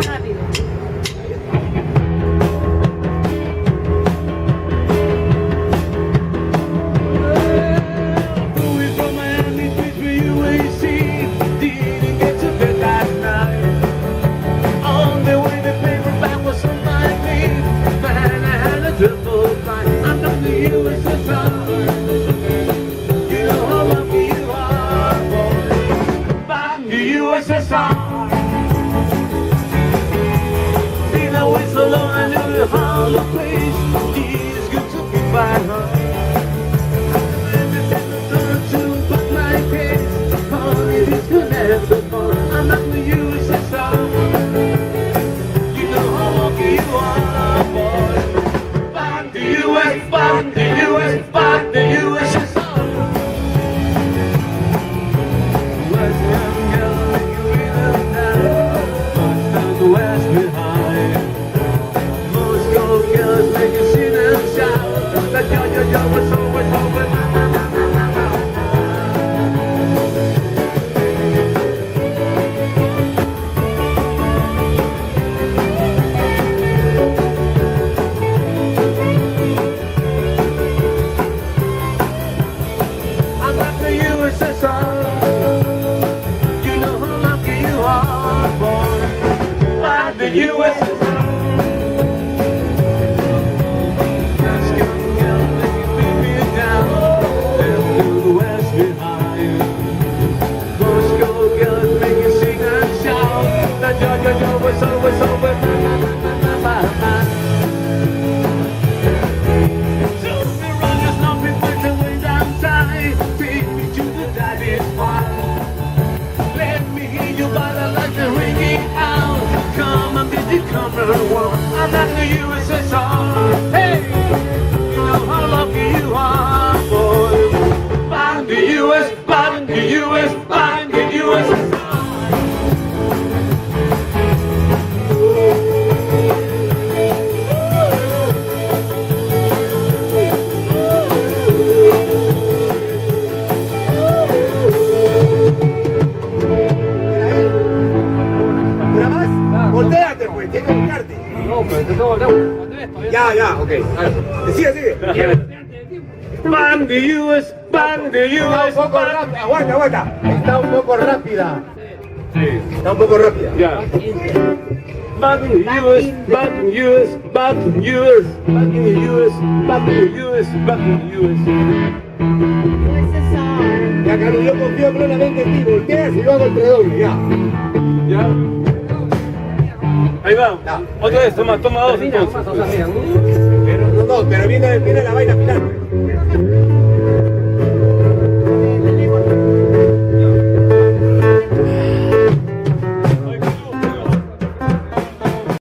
Rápido. USSR. Been away so long, I knew the hollow place. It's good to be by her. To put my case, honey, this could never fall. I'm not the USSR. You know how lucky you are, boy. Back the US, back the US, back the USSR. The USSR. Let's go, girl, make you beat me down. Left to the west behind. Let's go, girl, make you sing and shout. That yo, what's over, So the run is not been put away downside. Take me to the daddy's farm. Let me hear you by the light and ring it out. Come and did you come around? I'm not the USSR. Hey, you know how lucky you are, boy. Find the US, find the US, find the USSR. Volteate pues, tienes que buscarte. No, pero te tengo Ya, ok. Sigue. Ban the US, ban the US. Un poco rápida, aguanta. Está un poco rápida. Sí. Está un poco rápida. Ya. Back in the US, back in the US, back in the US, back in the US, back in the US, back in the US. USSR. Ya, Carlos, yo confío plenamente en ti. Volteas y yo hago el tredoble, ya. Ya. Ahí va. Otra vez, toma dos entonces. Pero viene la vaina final.